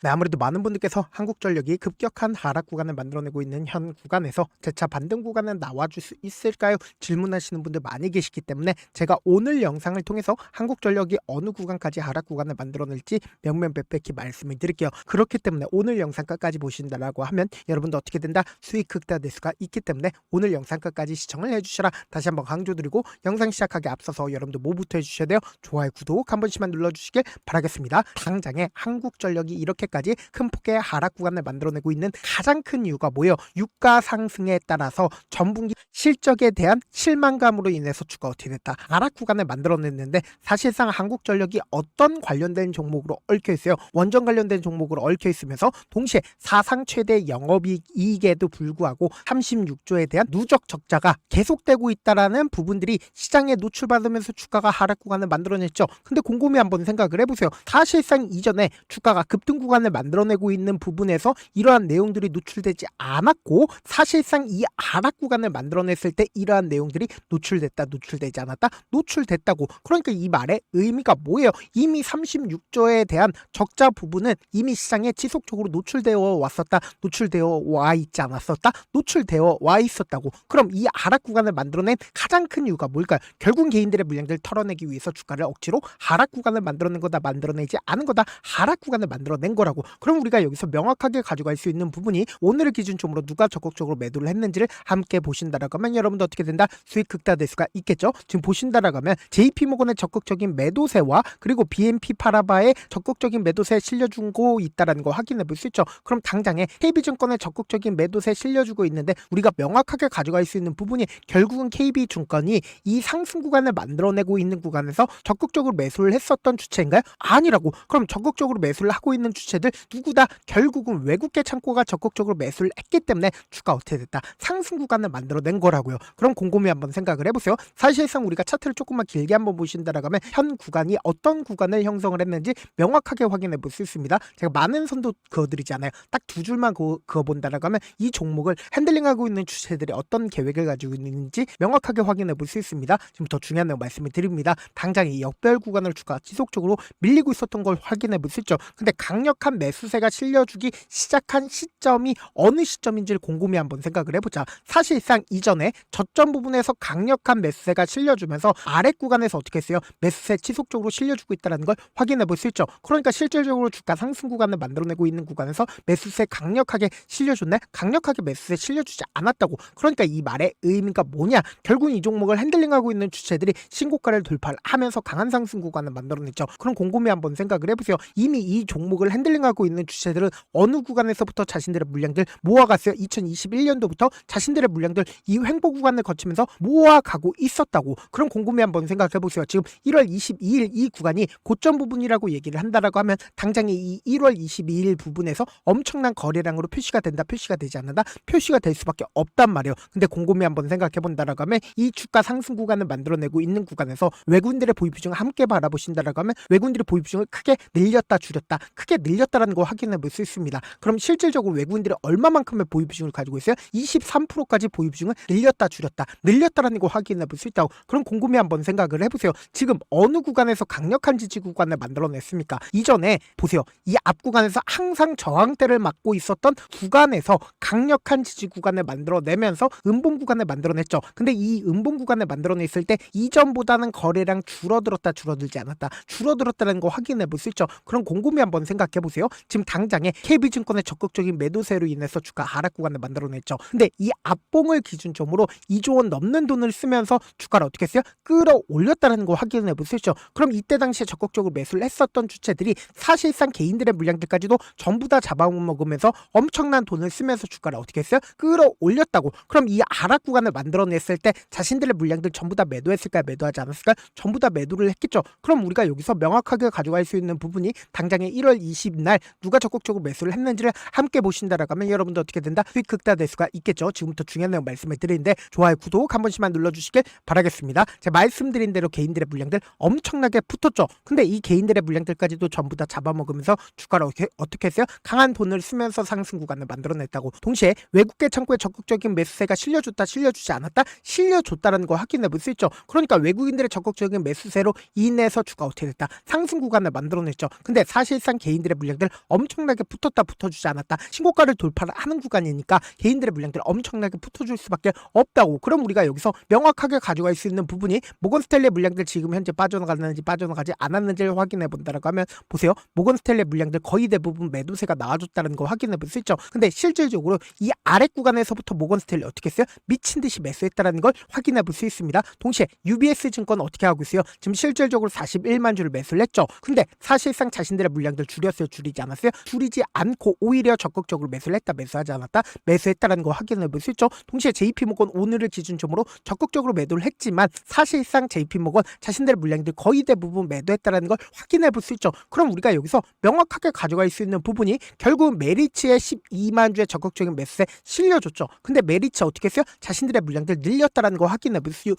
네, 아무래도 많은 분들께서 한국전력이 급격한 하락 구간을 만들어내고 있는 현 구간에서 재차 반등 구간은 나와줄 수 있을까요? 질문하시는 분들 많이 계시기 때문에 제가 오늘 영상을 통해서 한국전력이 어느 구간까지 하락 구간을 만들어낼지 명명백백히 말씀을 드릴게요. 그렇기 때문에 오늘 영상 끝까지 보신다라고 하면 여러분도 어떻게 된다? 수익 극대화될 수가 있기 때문에 오늘 영상 끝까지 시청을 해주셔라. 다시 한번 강조드리고 영상 시작하기 앞서서 여러분들 뭐부터 해주셔야 돼요? 좋아요, 구독 한 번씩만 눌러주시길 바라겠습니다. 당장에 한국전력이 이렇게까지 큰 폭의 하락 구간을 만들어내고 있는 가장 큰 이유가 뭐예요? 유가 상승에 따라서 전분기 실적에 대한 실망감으로 인해서 주가 어떻게 됐다? 하락 구간을 만들어냈는데 사실상 한국전력이 어떤 관련된 종목으로 얽혀 있어요? 원전 관련된 종목으로 얽혀 있으면서 동시에 사상 최대 영업이익에도 불구하고 36조에 대한 누적 적자가 계속되고 있다라는 부분들이 시장에 노출받으면서 주가가 하락 구간을 만들어냈죠. 근데 곰곰이 한번 생각을 해보세요. 사실상 이전에 주가가 급등 구간을 만들어내고 있는 부분에서 이러한 내용들이 노출되지 않았고 사실상 이 하락 구간을 만들어냈을 때 이러한 내용들이 노출됐다, 노출되지 않았다, 노출됐다고. 그러니까 이 말의 의미가 뭐예요? 이미 36조에 대한 적자 부분은 이미 시장에 지속적으로 노출되어 왔었다, 노출되어 와 있지 않았었다, 노출되어 와 있었다고. 그럼 이 하락 구간을 만들어낸 가장 큰 이유가 뭘까요? 결국 개인들의 물량들을 털어내기 위해서 주가를 억지로 하락 구간을 만들어낸 거다, 만들어내지 않은 거다, 하락 구간을 만들어낸 거라고. 그럼 우리가 여기서 명확하게 가져갈 수 있는 부분이 오늘을 기준점으로 누가 적극적으로 매도를 했는지를 함께 보신다라고 하면 여러분도 어떻게 된다? 수익 극대화될 수가 있겠죠. 지금 보신다라고 하면 JP모건의 적극적인 매도세와 그리고 BNP 파라바의 적극적인 매도세 실려주고 있다는 거 확인해 볼 수 있죠. 그럼 당장에 KB증권의 적극적인 매도세 실려주고 있는데 우리가 명확하게 가져갈 수 있는 부분이 결국은 KB증권이 이 상승 구간을 만들어내고 있는 구간에서 적극적으로 매수를 했었던 주체인가요? 아니라고. 그럼 적극적으로 매수를 하고 있는 주체들 누구 다 결국은 외국계 창고가 적극적으로 매수를 했기 때문에 주가 어떻게 됐다? 상승 구간을 만들어낸 거라고요. 그럼 곰곰이 한번 생각을 해보세요. 사실상 우리가 차트를 조금만 길게 한번 보신다라고 하면 현 구간이 어떤 구간을 형성을 했는지 명확하게 확인해 볼 수 있습니다. 제가 많은 선도 그어드리지 않아요. 딱 두 줄만 그어본다라고 하면 이 종목을 핸들링하고 있는 주체들이 어떤 계획을 가지고 있는지 명확하게 확인해 볼 수 있습니다. 지금 더 중요한 내용 말씀을 드립니다. 당장 이 역별 구간을 주가 지속적으로 밀리고 있었던 걸 확인해 볼 수 있죠. 근데 강력한 매수세가 실려주기 시작한 시점이 어느 시점인지를 곰곰이 한번 생각을 해보자. 사실상 이전에 저점 부분에서 강력한 매수세가 실려주면서 아래 구간에서 어떻게 했어요? 매수세 지속적으로 실려주고 있다는 걸 확인해 볼 수 있죠. 그러니까 실질적으로 주가 상승 구간을 만들어내고 있는 구간에서 매수세 강력하게 실려줬네? 강력하게 매수세 실려주지 않았다고. 그러니까 이 말의 의미가 뭐냐? 결국 이 종목을 핸들링하고 있는 주체들이 신고가를 돌파를 하면서 강한 상승 구간을 만들어냈죠. 그럼 곰곰이 한번 생각을 해보세요. 이미 이 종목을 핸들링하고 있는 주체들은 어느 구간에서부터 자신들의 물량들 모아갔어요? 2021년도부터 자신들의 물량들 이 횡보 구간을 거치면서 모아가고 있었다고. 그럼 곰곰이 한번 생각해보세요. 지금 1월 22일 이 구간이 고점 부분이라고 얘기를 한다라고 하면 당장에 이 1월 22일 부분에서 엄청난 거래량으로 표시가 된다, 표시가 되지 않는다, 표시가 될 수밖에 없단 말이에요. 근데 곰곰이 한번 생각해본다라고 하면 이 주가 상승 구간을 만들어내고 있는 구간에서 외국인들의 보유 비중을 함께 바라보신다라고 하면 외국인들의 보유 비중을 크게 늘렸다, 줄였다, 크게 늘렸다라는 걸 확인해 볼 수 있습니다. 그럼 실질적으로 외국인들이 얼마만큼의 보유 비중을 가지고 있어요? 23%까지 보유 비중을 늘렸다, 줄였다, 늘렸다라는 걸 확인해 볼 수 있다고. 그럼 곰곰이 한번 생각을 해보세요. 지금 어느 구간에서 강력한 지지 구간을 만들어냈습니까? 이전에 보세요. 이 앞 구간에서 항상 저항대를 맞고 있었던 구간에서 강력한 지지 구간을 만들어내면서 음봉 구간을 만들어냈죠. 근데 이 음봉 구간을 만들어냈을 때 이전보다는 거래량 줄어들었다, 줄어들지 않았다, 줄어들었다는 거 확인해 볼 수 있죠. 그럼 곰곰이 한번 생각해 보세요. 지금 당장에 KB증권의 적극적인 매도세로 인해서 주가 하락 구간을 만들어냈죠. 근데 이 앞봉을 기준점으로 2조 원 넘는 돈을 쓰면서 주가를 어떻게 했어요? 끌어올렸다는 걸 확인해 볼 수 있죠. 그럼 이때 당시에 적극적으로 매수를 했었던 주체들이 사실상 개인들의 물량들까지도 전부 다 잡아먹으면서 엄청난 돈을 쓰면서 주가를 어떻게 했어요? 끌어올렸다고. 그럼 이 하락 구간을 만들어냈을 때 자신들의 물량들 전부 다 매도했을까요? 매도하지 않았을까요? 전부 다 매도를 했겠죠. 그럼 우리가 여기서 명확하게 가져갈 수 있는 부분이 당장에 1월 20일 날 누가 적극적으로 매수를 했는지를 함께 보신다라고 하면 여러분도 어떻게 된다? 수익 극대화될 수가 있겠죠. 지금부터 중요한 내용 말씀을 드리는데 좋아요, 구독 한 번씩만 눌러주시길 바라겠습니다. 제가 말씀드린 대로 개인들의 물량들 엄청나게 붙었죠. 근데 이 개인들의 물량들까지도 전부 다 잡아먹으면서 주가를 어떻게 했어요? 강한 돈을 쓰면서 상승 구간을 만들어냈다고. 동시에 외국계 창고에 적극적인 매수세가 실려줬다, 실려주지 않았다, 실려줬다라는 걸 확인해 볼 수 있죠. 그러니까 외국인들의 적극적인 매수세로 인해서 주가 어떻게 됐다? 상승 구간을 만들어냈죠. 근데 사실상 개인들의 물량 물량들 엄청나게 붙어주지 않았다. 신고가를 돌파하는 구간이니까 개인들의 물량들 엄청나게 붙어줄 수밖에 없다고. 그럼 우리가 여기서 명확하게 가져갈 수 있는 부분이 모건스탠리 물량들 지금 현재 빠져나가는지 빠져나가지 않았는지를 확인해 본다라고 하면 보세요. 모건스탠리 물량들 거의 대부분 매도세가 나와줬다는 거 확인해 볼 수 있죠. 근데 실질적으로 이 아랫 구간에서부터 모건스탠리 어떻게 했어요? 미친 듯이 매수했다라는 걸 확인해 볼 수 있습니다. 동시에 UBS 증권 어떻게 하고 있어요? 지금 실질적으로 41만 주를 매수를 했죠. 근데 사실상 자신들의 물량들 줄였어요? 줄이지 않았어요? 줄이지 않고 오히려 적극적으로 매수를 했다, 매수하지 않았다, 매수했다라는 거 확인해 볼 수 있죠. 동시에 JP모건 오늘을 기준점으로 적극적으로 매도를 했지만 사실상 JP모건 자신들의 물량들 거의 대부분 매도했다라는 걸 확인해 볼 수 있죠. 그럼 우리가 여기서 명확하게 가져갈 수 있는 부분이 결국 메리츠의 12만 주의 적극적인 매수에 실려줬죠. 근데 메리츠 어떻게 했어요? 자신들의 물량들 늘렸다라는 거 확인해 볼 수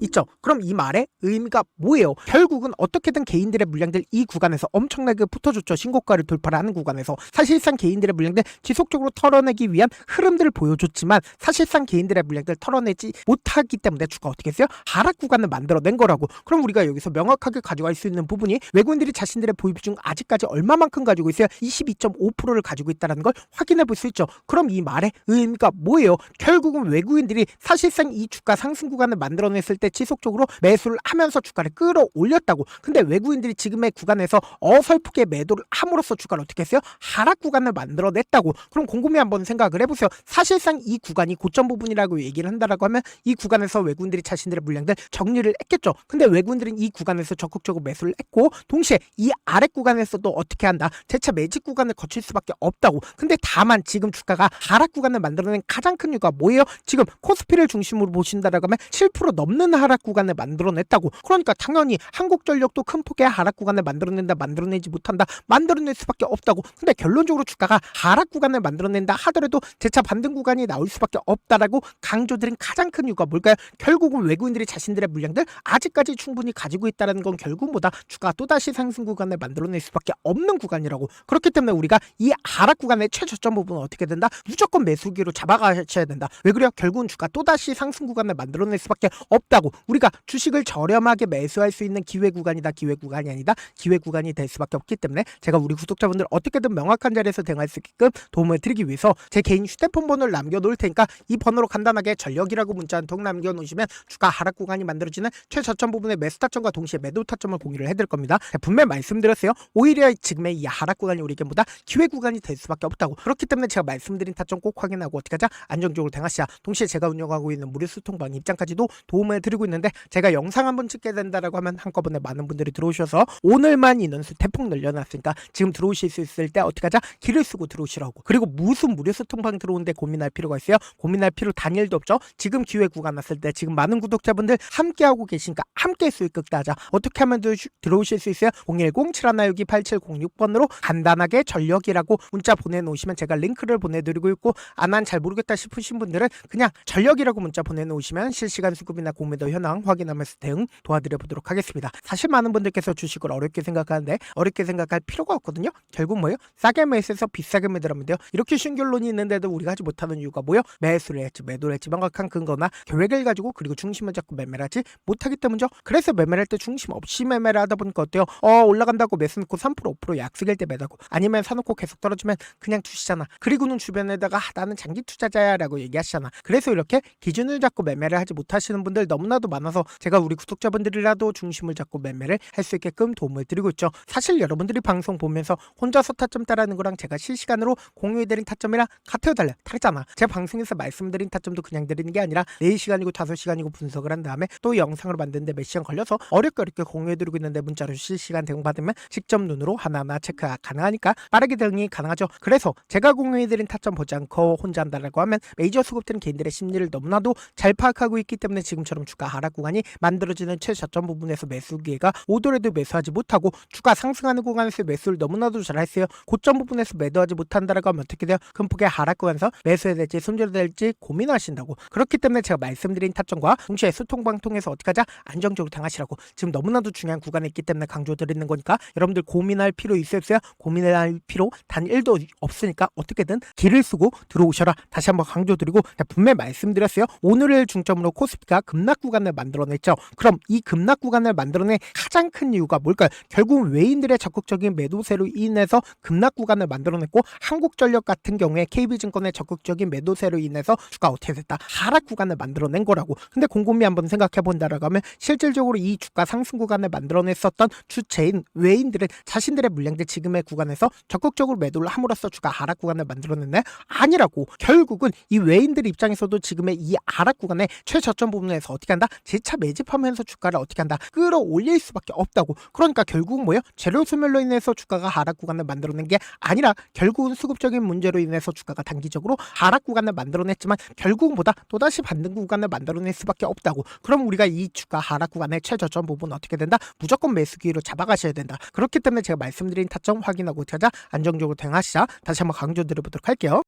있죠. 그럼 이 말의 의미가 뭐예요? 결국은 어떻게든 개인들의 물량들 이 구간에서 엄청나게 붙어줬죠. 신고가를 돌파를 하는 구간에서 사실상 개인들의 물량들 지속적으로 털어내기 위한 흐름들을 보여줬지만 사실상 개인들의 물량들 털어내지 못하기 때문에 주가 어떻게 했어요? 하락 구간을 만들어낸 거라고. 그럼 우리가 여기서 명확하게 가져갈 수 있는 부분이 외국인들이 자신들의 보유 비중 아직까지 얼마만큼 가지고 있어요? 22.5%를 가지고 있다는 걸 확인해 볼 수 있죠. 그럼 이 말의 의미가 뭐예요? 결국은 외국인들이 사실상 이 주가 상승 구간을 만들어냈을 때 지속적으로 매수를 하면서 주가를 끌어올렸다고. 근데 외국인들이 지금의 구간에서 어설프게 매도를 함으로써 주가를 어떻게 했어요? 하락 구간을 만들어냈다고. 그럼 곰곰이 한번 생각을 해보세요. 사실상 이 구간이 고점 부분이라고 얘기를 한다라고 하면 이 구간에서 외국인들이 자신들의 물량들 정리를 했겠죠. 근데 외국인들은 이 구간에서 적극적으로 매수를 했고 동시에 이 아래 구간에서도 어떻게 한다? 재차 매직 구간을 거칠 수밖에 없다고. 근데 다만 지금 주가가 하락 구간을 만들어낸 가장 큰 이유가 뭐예요? 지금 코스피를 중심으로 보신다라고 하면 7% 넘는 하락 구간을 만들어냈다고. 그러니까 당연히 한국전력도 큰 폭의 하락 구간을 만들어낸다, 만들어내지 못한다, 만들어낼 수밖에 없다고. 근데 결론적으로 주가가 하락 구간을 만들어낸다 하더라도 재차 반등 구간이 나올 수밖에 없다라고 강조드린 가장 큰 이유가 뭘까요? 결국은 외국인들이 자신들의 물량들 아직까지 충분히 가지고 있다는 건 결국 뭐다? 주가가 또다시 상승 구간을 만들어낼 수밖에 없는 구간이라고. 그렇기 때문에 우리가 이 하락 구간의 최저점 부분은 어떻게 된다? 무조건 매수기로 잡아가셔야 된다. 왜 그래요? 결국은 주가 또다시 상승 구간을 만들어낼 수밖에 없다고. 우리가 주식을 저렴하게 매수할 수 있는 기회 구간이다, 기회 구간이 아니다, 기회 구간이 될 수밖에 없기 때문에 제가 우리 구독자분들 어떻게든 명확한 자리에서 대응할 수 있게끔 도움을 드리기 위해서 제 개인 휴대폰 번호를 남겨놓을 테니까 이 번호로 간단하게 전력이라고 문자 한 통 남겨놓으시면 주가 하락 구간이 만들어지는 최저점 부분의 매수 타점과 동시에 매도 타점을 공유를 해드릴 겁니다. 분명히 말씀드렸어요. 오히려 지금의 이 하락 구간이 우리에게 보다 기회 구간이 될 수밖에 없다고. 그렇기 때문에 제가 말씀드린 타점 꼭 확인하고 어떻게 하자? 안정적으로 대응하시자. 동시에 제가 운영하고 있는 무료 소통방 입장까지도 도움을 드리고 있는데 제가 영상 한번 찍게 된다라고 하면 한꺼번에 많은 분들이 들어오셔서 오늘만 인원수 대폭 늘려놨으니까 지금 들어오실 수 있을 때 어떻게 하자? 길을 쓰고 들어오시라고. 그리고 무슨 무료 소통방 들어오는데 고민할 필요가 있어요? 고민할 필요 단일도 없죠. 지금 기회 구간 왔을 때 지금 많은 구독자분들 함께하고 계시니까 함께 수익 극대하자. 어떻게 하면 들어오실 수 있어요? 010-7161-8706번으로 간단하게 전력이라고 문자 보내놓으시면 제가 링크를 보내드리고 있고 난 잘 모르겠다 싶으신 분들은 그냥 전력이라고 문자 보내놓으시면 실시간 수급이나 공매도 현황 확인하면서 대응 도와드려 보도록 하겠습니다. 사실 많은 분들께서 주식을 어렵게 생각하는데 어렵게 생각할 필요가 없거든요. 결국 뭐예요? 싸게 매수해서 비싸게 매도하면 돼요. 이렇게 쉬운 결론이 있는데도 우리가 하지 못하는 이유가 뭐예요? 매수를 했지 매도를 했지 명확한 근거나 계획을 가지고 그리고 중심을 잡고 매매를 하지 못하기 때문이죠. 그래서 매매를 할 때 중심 없이 매매를 하다 보니까 어때요? 올라간다고 매수 놓고 3% 5% 약속일 때 매다고 아니면 사놓고 계속 떨어지면 그냥 투시잖아. 그리고는 주변에다가 나는 장기 투자자야 라고 얘기하시잖아. 그래서 이렇게 기준을 잡고 매매를 하지 못하시는 분들 너무나도 많아서 제가 우리 구독자분들이라도 중심을 잡고 매매를 할 수 있게끔 도움을 드리고 있죠. 사실 여러분들이 방송 보면서 혼자서 타점 따라하는 거랑 제가 실시간으로 공유해드린 타점이랑 같아요 달라요? 다르잖아. 제가 방송에서 말씀드린 타점도 그냥 드리는 게 아니라 4시간이고 5시간이고 분석을 한 다음에 또 영상으로 만드는데 몇 시간 걸려서 어렵게 공유해드리고 있는데 문자로 실시간 대응 받으면 직접 눈으로 하나하나 체크가 가능하니까 빠르게 대응이 가능하죠. 그래서 제가 공유해드린 타점 보지 않고 혼자 한다라고 하면 메이저 수급들은 개인들의 심리를 너무나도 잘 파악하고 있기 때문에 지금처럼 주가 하락 구간이 만들어지는 최저점 부분에서 매수 기회가 오더라도 매수하지 못하고 주가 상승하는 구간에서 매수를 너무나도 잘 했어요. 고점 부분에서 매도하지 못한다라고 하면 어떻게 돼요? 큰 폭의 하락 구간에서 매수해야 될지 손절해야 될지 고민하신다고. 그렇기 때문에 제가 말씀드린 타점과 동시에 소통방 통해서 어떻게 하자? 안정적으로 당하시라고. 지금 너무나도 중요한 구간에 있기 때문에 강조드리는 거니까 여러분들 고민할 필요 있어요? 고민할 필요 단 1도 없으니까 어떻게든 길을 쓰고 들어오셔라. 다시 한번 강조드리고 분명히 말씀드렸어요. 오늘을 중점으로 코스피가 급락 구간을 만들어냈죠. 그럼 이 급락 구간을 만들어낸 가장 큰 이유가 뭘까요? 결국 외인들의 적극적인 매도세로 인해서 급락 구간을 만들어냈고, 한국전력 같은 경우에 KB증권의 적극적인 매도세로 인해서 주가 어떻게 됐다? 하락 구간을 만들어낸 거라고. 근데 곰곰이 한번 생각해 본다라고 하면 실질적으로 이 주가 상승 구간을 만들어냈었던 주체인 외인들은 자신들의 물량들 지금의 구간에서 적극적으로 매도를 함으로써 주가 하락 구간을 만들어냈네? 아니라고. 결국은 이 외인들 입장에서도 지금의 이 하락 구간의 최저점 부분에서 어떻게 한다? 재차 매집하면서 주가를 어떻게 한다? 끌어올릴 수밖에 없다고. 그러니까 결국은 뭐예요? 재료 소멸로 인해서 주가가 하락 구간을 만들어낸 게 아니라 결국은 수급적인 문제로 인해서 주가가 단기적으로 하락 구간을 만들어냈지만 결국은 보다 또다시 반등 구간을 만들어낼 수밖에 없다고. 그럼 우리가 이 주가 하락 구간의 최저점 부분 어떻게 된다? 무조건 매수 기회로 잡아가셔야 된다. 그렇기 때문에 제가 말씀드린 타점 확인하고 어떻게 하자? 안정적으로 대응하시자. 다시 한번 강조드려보도록 할게요.